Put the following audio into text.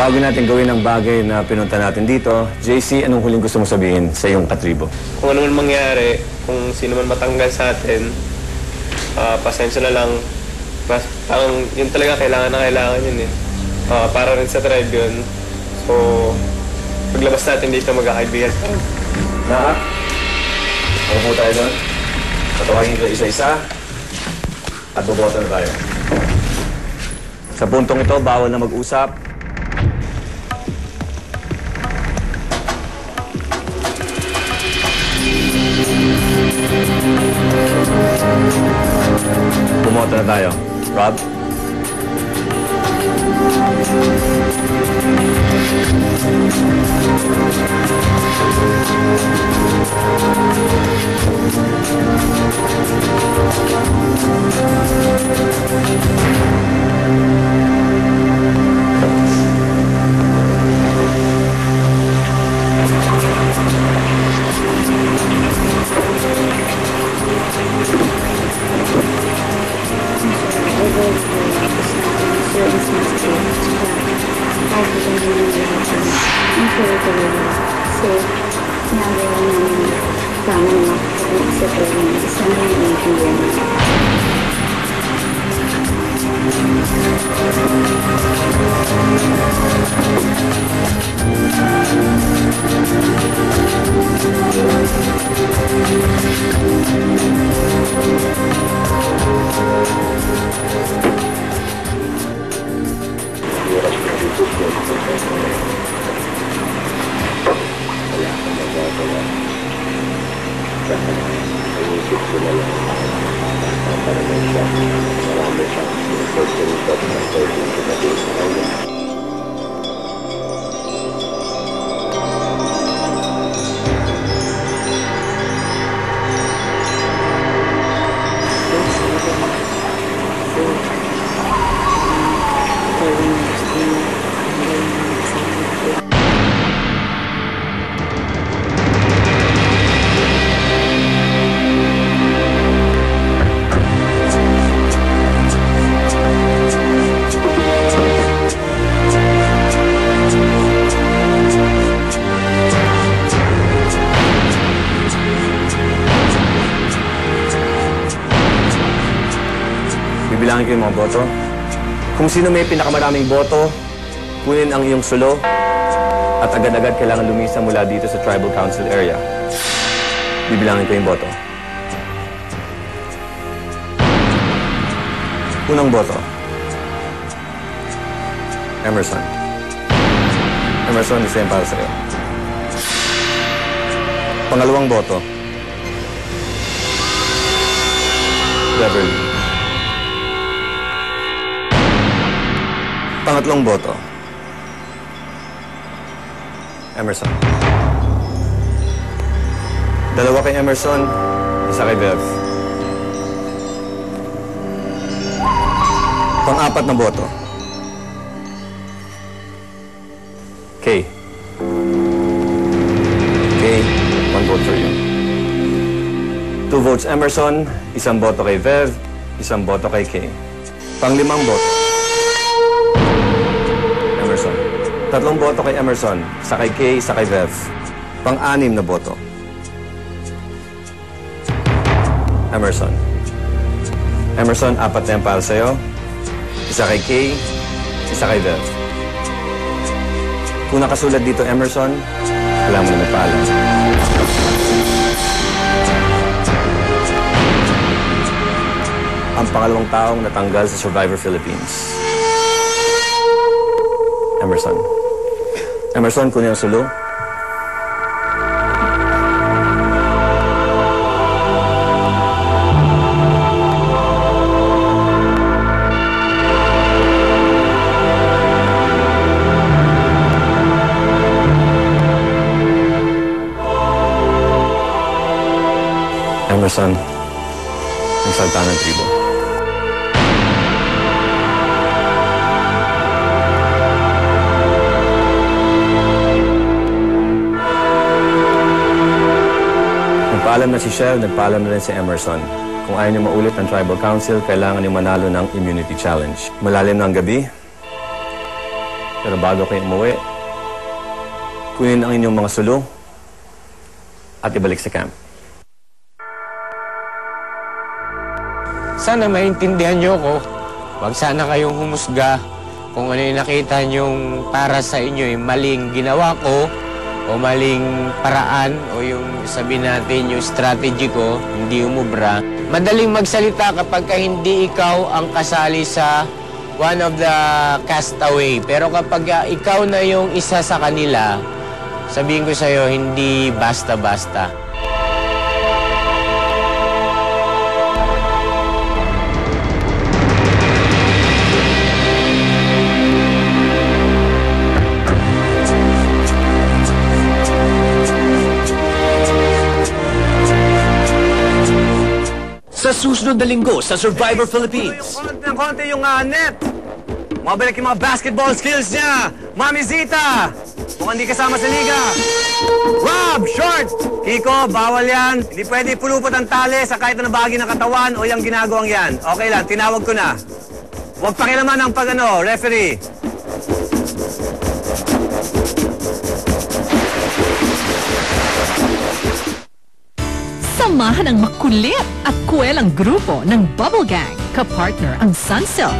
Bago natin gawin ang bagay na pinunta natin dito, JC, anong huling gusto mong sabihin sa iyong katribo? Kung ano man mangyari, kung sino man matanggal sa atin, pasensya na lang. Parang yun talaga kailangan yun eh. Para rin sa tribe yun. So, paglabas natin dito, magkakaibigan pa rin. Ano po tayo doon? Patawagin ko isa-isa at boboto na tayo. Sa puntong ito, bawal na mag-usap. Bumoto na tayo. Rob? Bibilangin ko yung mga boto. Kung sino may pinakamaraming boto, kunin ang iyong sulo at agad-agad kailangan lumisa mula dito sa Tribal Council area. Bibilangin ko yung boto. Unang boto. Emerson. Emerson, isa yan para sa'yo. Pangalawang boto. Beverly. Pangatlong boto. Emerson. Dalawa kay Emerson, isa kay Bev. Pang-apat na boto. Kay. Kay, one vote for you. 2 votes Emerson, isang boto kay Bev, isang boto kay Kay. Pang-limang boto. Emerson. 3 boto kay Emerson, isa kay Kay, isa kay Bev. Pang-6 na boto. Emerson. Emerson, 4 na yan para sa'yo. Isa kay Kay, isa kay Bev. Kung nakasulat dito, Emerson, alam mo na magpaalam. Ang pangalawang taong natanggal sa Survivor Philippines. Emerson. Emerson, kunin ang sulo. Emerson, nagsalta ng tribo. Nagpaalam na si Chev, nagpaalam na rin si Emerson. Kung ayaw niyo maulit ang Tribal Council, kailangan niyo manalo ng Immunity Challenge. Malalim na ang gabi. Pero bago kayo umuwi, kunin ang inyong mga sulo at ibalik sa camp. Sana maintindihan niyo ko. Huwag sana kayong humusga kung ano yung nakita niyong para sa inyo yung maling ginawa ko o maling paraan o yung sabihin natin yung strategy ko, hindi umubra. Madaling magsalita kapag hindi ikaw ang kasali sa one of the castaway. Pero kapag ikaw na yung isa sa kanila, sabihin ko sa'yo, hindi basta-basta. Sa susunod na linggo sa Survivor Philippines. Konti yung net. Mabalik yung mga basketball skills niya. Mami Zita, mukhang hindi kasama sa liga. Rob, short. Kiko, bawal yan. Hindi pwede pulupot ang tali sa kahit na bahagi ng katawan o yung ginagawang yan. Okay lang, tinawag ko na. Huwag pakilaman ang referee. Samahan ang makulit at kuwelang grupo ng Bubble Gang, kapartner ang Sunsilk,